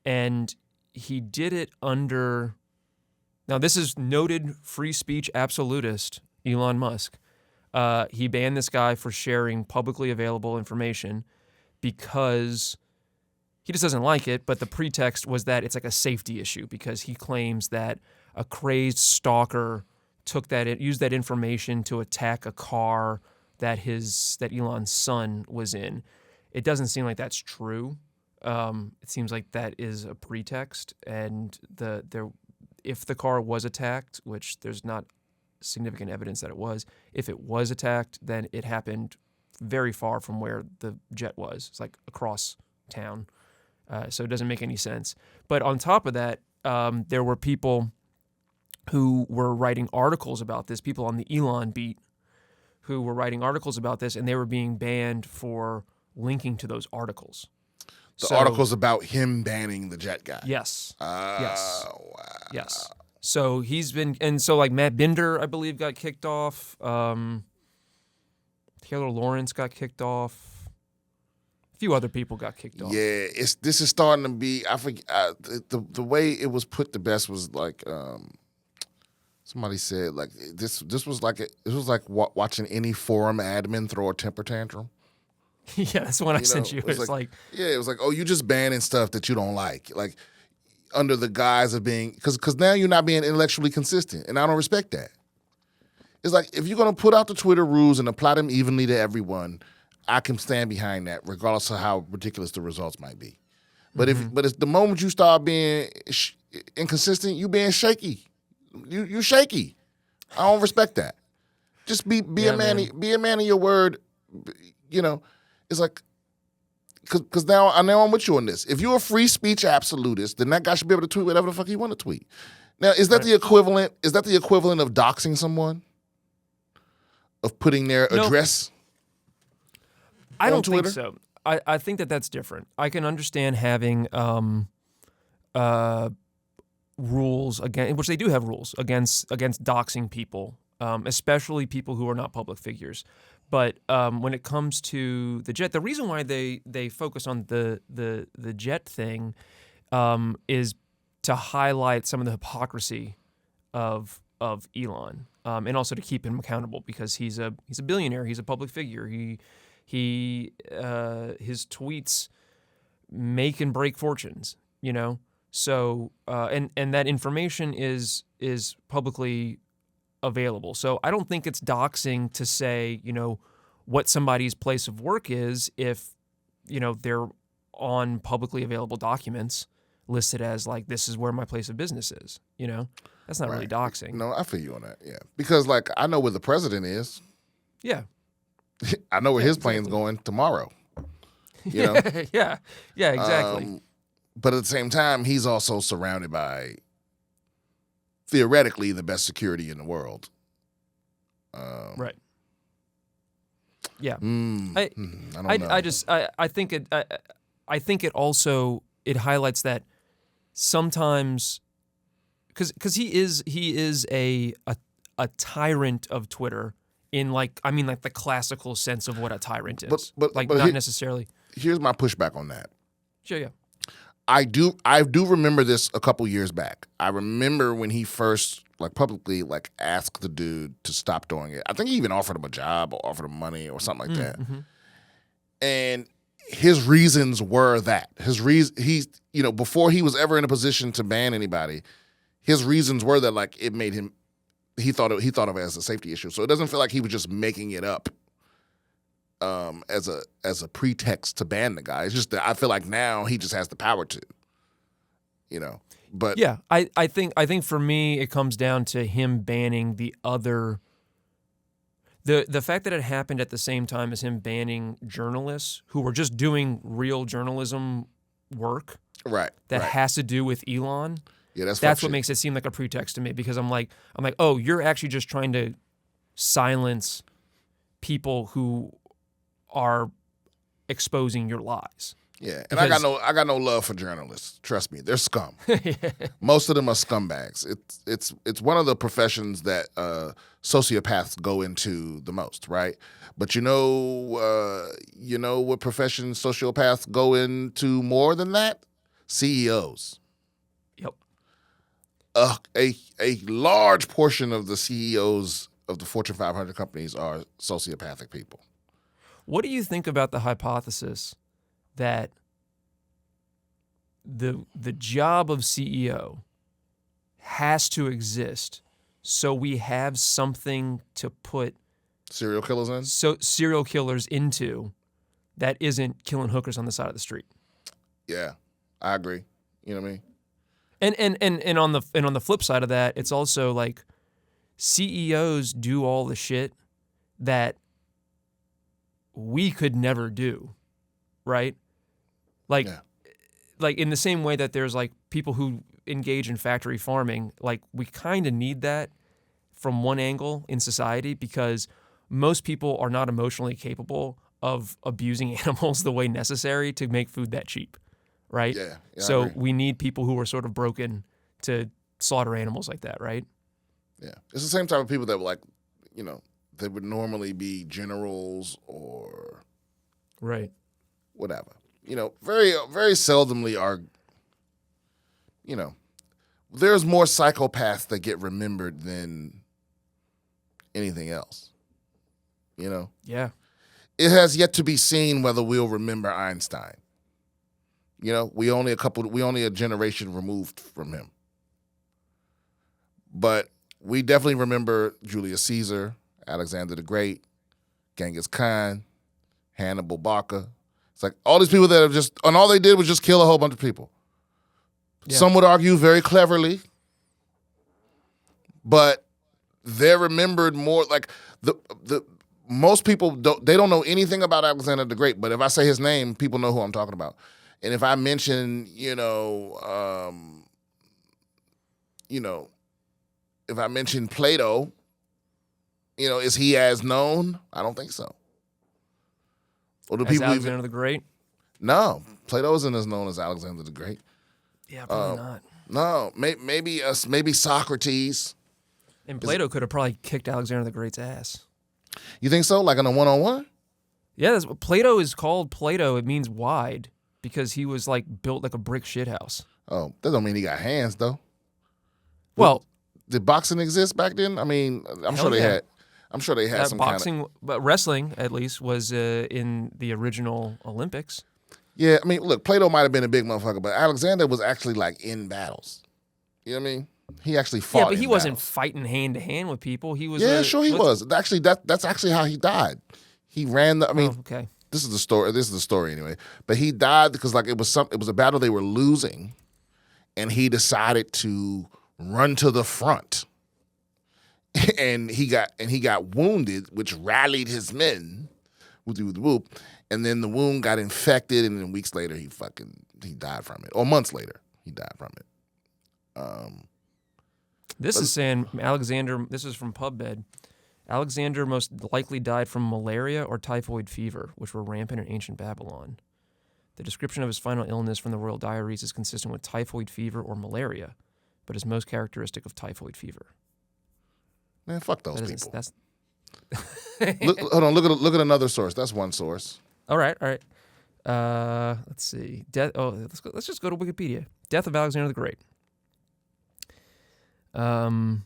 and he did it under... Now, this is noted free speech absolutist Elon Musk. He banned this guy for sharing publicly available information because he just doesn't like it, but the pretext was that it's like a safety issue because he claims that a crazed stalker used that information to attack a car that Elon's son was in. It doesn't seem like that's true. It seems like that is a pretext, and if the car was attacked, which there's not significant evidence that it was, if it was attacked, then it happened very far from where the jet was. It's like across town. So it doesn't make any sense. But on top of that, there were people who were writing articles about this, people on the Elon beat who were writing articles about this, and they were being banned for linking to those articles. The articles about him banning the jet guy. Yes. Yes. Wow. Yes. So he's been, and so like Matt Binder, I believe, got kicked off. Taylor Lawrence got kicked off. A few other people got kicked off. Yeah, this is starting to be. I forget the way it was put the best was like somebody said like this was like watching any forum admin throw a temper tantrum. Yeah, that's the one I sent you. It was like, oh, you just banning stuff that you don't like under the guise of being, because now you're not being intellectually consistent, and I don't respect that. It's like, if you're going to put out the Twitter rules and apply them evenly to everyone, I can stand behind that, regardless of how ridiculous the results might be. But it's the moment you start being inconsistent, you being shaky. You shaky. I don't respect that. Just be a man. Be a man of your word. It's like, because now I'm with you on this. If you're a free speech absolutist, then that guy should be able to tweet whatever the fuck he want to tweet. Now, is that the equivalent? Is that the equivalent of doxing someone? Of putting their address? I don't Twitter? think so. I think that's different. I can understand having rules against, which they do have rules against doxing people. especially people who are not public figures. But when it comes to the jet, the reason why they focus on the jet thing is to highlight some of the hypocrisy of Elon, and also to keep him accountable because he's a billionaire, he's a public figure. His tweets make and break fortunes, you know. So and that information is publicly available. So I don't think it's doxing to say, you know, what somebody's place of work is if, you know, they're on publicly available documents listed as like, this is where my place of business is, you know. That's not really doxing. No, I feel you on that. Yeah, because like I know where the president is. Yeah. I know where his plane's going tomorrow. You know? Yeah, exactly. But at the same time, he's also surrounded by theoretically the best security in the world. Right. Yeah. I don't know. I think it also highlights that sometimes because he is a tyrant of Twitter in like the classical sense of what a tyrant is. But not necessarily. Here's my pushback on that. Sure, yeah. I do remember this a couple years back. I remember when he first like publicly like asked the dude to stop doing it. I think he even offered him a job or offered him money or something like that. Mm-hmm. And his reasons were that. He's before he was ever in a position to ban anybody, his reasons were that like it made him he thought of it as a safety issue. So it doesn't feel like he was just making it up as a pretext to ban the guy. It's just that I feel like now he just has the power to, you know. But yeah, I think for me it comes down to him banning the other. The fact that it happened at the same time as him banning journalists who were just doing real journalism work, right? That has to do with Elon. Yeah, that's what makes it seem like a pretext to me because I'm like, oh, you're actually just trying to silence people who are exposing your lies. Yeah, and I got no love for journalists. Trust me, they're scum. Most of them are scumbags. It's one of the professions that sociopaths go into the most, right? But you know what profession sociopaths go into more than that? CEOs. Yep. A large portion of the CEOs of the Fortune 500 companies are sociopathic people. What do you think about the hypothesis that the job of CEO has to exist so we have something to put serial killers in? So serial killers into that isn't killing hookers on the side of the street. Yeah, I agree. You know what I mean? And on the flip side of that, it's also like CEOs do all the shit that we could never do, right? Like in the same way that there's like people who engage in factory farming, like we kind of need that from one angle in society because most people are not emotionally capable of abusing animals the way necessary to make food that cheap, right? Yeah, so we need people who are sort of broken to slaughter animals like that, right? Yeah. It's the same type of people that like, you know, they would normally be generals or right, whatever. You know, very, very seldomly are, you know, there's more psychopaths that get remembered than anything else. You know? Yeah. It has yet to be seen whether we'll remember Einstein. You know, we only a generation removed from him. But we definitely remember Julius Caesar, Alexander the Great, Genghis Khan, Hannibal Barca. It's like all these people that have just, and all they did was just kill a whole bunch of people. Yeah. Some would argue very cleverly, but they're remembered more like the most people don't know anything about Alexander the Great, but if I say his name, people know who I'm talking about. And if I mention, if I mention Plato, is he as known? I don't think so. Or do people Alexander the Great? No, Plato isn't as known as Alexander the Great. Yeah, probably not. No, maybe Socrates. And Plato could have probably kicked Alexander the Great's ass. You think so? Like on a one-on-one? Yeah, Plato is called Plato. It means wide because he was like built like a brick shithouse. Oh, that don't mean he got hands though. Well, did boxing exist back then? I mean, I'm sure they had some boxing, kind of... but wrestling at least was in the original Olympics. Yeah, I mean, look, Plato might have been a big motherfucker, but Alexander was actually like in battles. You know what I mean? He actually fought. Yeah, but he wasn't fighting hand to hand with people. He was. Yeah, sure he was. Actually, that's actually how he died. He ran the. I mean, okay. This is the story. This is the story anyway. But he died because like it was a battle they were losing, and he decided to run to the front. And he got wounded, which rallied his men. Whoop. And then the wound got infected, and then weeks later he died from it, or months later he died from it. This is saying Alexander. This is from PubMed. Alexander most likely died from malaria or typhoid fever, which were rampant in ancient Babylon. The description of his final illness from the royal diaries is consistent with typhoid fever or malaria, but is most characteristic of typhoid fever. Man, fuck those people. That's hold on. Look at another source. That's one source. All right. Let's see. Let's just go to Wikipedia. Death of Alexander the Great. Died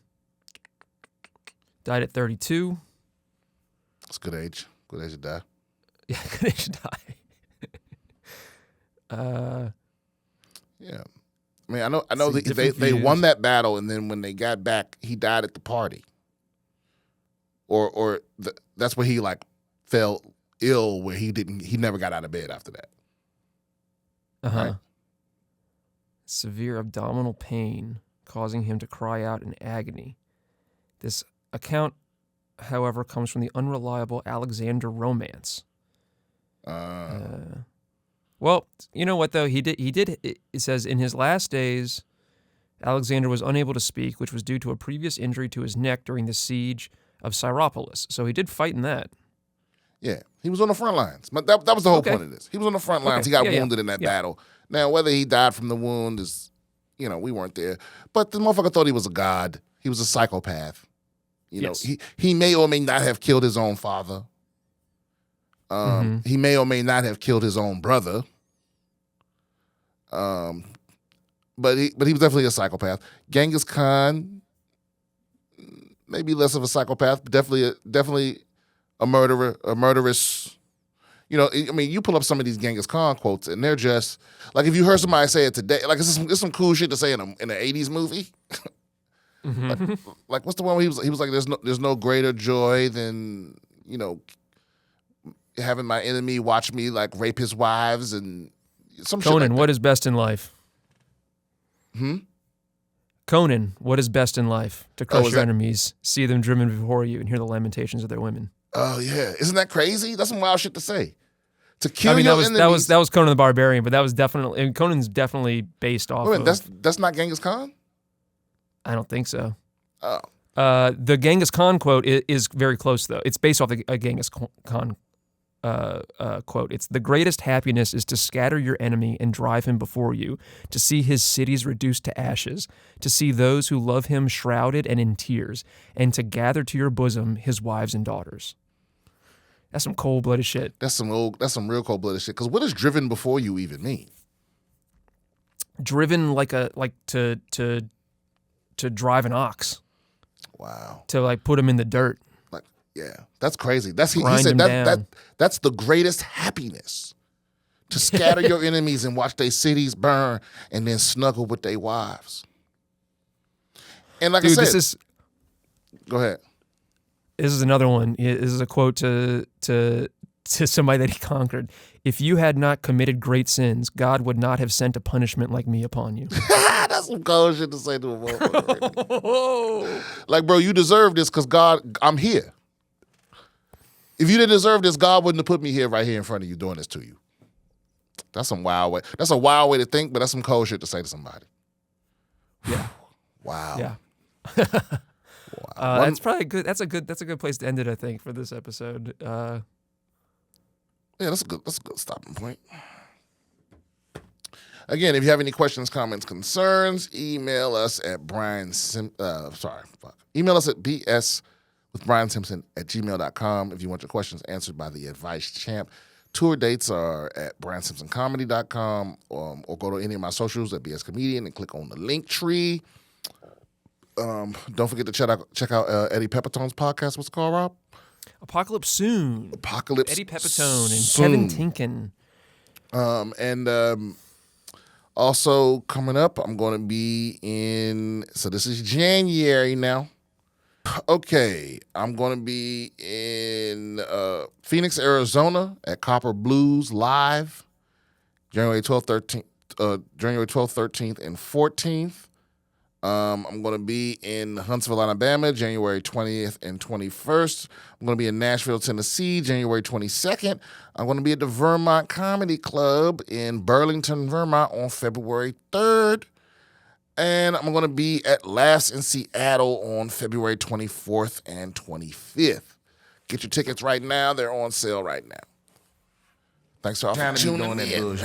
at 32. That's a good age. Good age to die. Yeah, good age to die. Yeah. I mean, I know they won that battle, and then when they got back, he died at the party. That's where he like fell ill, where he never got out of bed after that. Right? Severe abdominal pain causing him to cry out in agony. This account, however, comes from the unreliable Alexander Romance. Well, you know what though? He did. It says in his last days, Alexander was unable to speak, which was due to a previous injury to his neck during the siege of Syropolis. So he did fight in that. Yeah, he was on the front lines. But that was the whole point of this. He was on the front lines. He got wounded in that battle. Now, whether he died from the wound is, we weren't there. But the motherfucker thought he was a god. He was a psychopath. He may or may not have killed his own father. He may or may not have killed his own brother. But he was definitely a psychopath. Genghis Khan, maybe less of a psychopath, but definitely a murderer, a murderous. You pull up some of these Genghis Khan quotes, and they're just like if you heard somebody say it today, like it's some cool shit to say in an '80s movie. like what's the one where he was like, there's no greater joy than having my enemy watch me like rape his wives and some shit. Conan, like what is best in life? Conan, what is best in life? To crush your enemies, see them driven before you, and hear the lamentations of their women. Oh yeah, isn't that crazy? That's some wild shit to say. To kill your enemies. That was Conan the Barbarian, but that was definitely, and Conan's definitely based off. That's not Genghis Khan. I don't think so. Oh. The Genghis Khan quote is very close though. It's based off a Genghis Khan quote. It's the greatest happiness is to scatter your enemy and drive him before you, to see his cities reduced to ashes, to see those who love him shrouded and in tears, and to gather to your bosom his wives and daughters. That's some cold-blooded shit. That's some real cold-blooded shit. Because what does driven before you even mean? Driven to drive an ox. Wow. To put him in the dirt. Yeah, that's crazy. He said that's the greatest happiness, to scatter your enemies and watch their cities burn and then snuggle with their wives. And like I said, go ahead. This is another one. This is a quote to somebody that he conquered. If you had not committed great sins, God would not have sent a punishment like me upon you. That's some cold shit to say to a motherfucker. Like, bro, you deserve this because God, I'm here. If you didn't deserve this, God wouldn't have put me here right here in front of you doing this to you. That's some wild way. That's a wild way to think, but that's some cold shit to say to somebody. Yeah. Wow. Yeah. Wow. That's probably good. That's a good place to end it, I think, for this episode. Yeah, that's a good stopping point. Again, if you have any questions, comments, concerns, email us at Email us at bswithbriansimpson@gmail.com if you want your questions answered by the Advice Champ. Tour dates are at briansimpsoncomedy.com or go to any of my socials at BS Comedian and click on the link tree. Don't forget to check out Eddie Pepitone's podcast. What's it called, Rob? Apocalypse Soon. Apocalypse Eddie Pepitone Soon. and Kevin Tinkin. Also coming up, I'm going to be so this is January now. Okay, I'm going to be in Phoenix, Arizona at Copper Blues Live, January 12th, 13th, and 14th. I'm going to be in Huntsville, Alabama, January 20th and 21st. I'm going to be in Nashville, Tennessee, January 22nd. I'm going to be at the Vermont Comedy Club in Burlington, Vermont on February 3rd. And I'm going to be at Laughs in Seattle on February 24th and 25th. Get your tickets right now. They're on sale right now. Thanks for tuning in.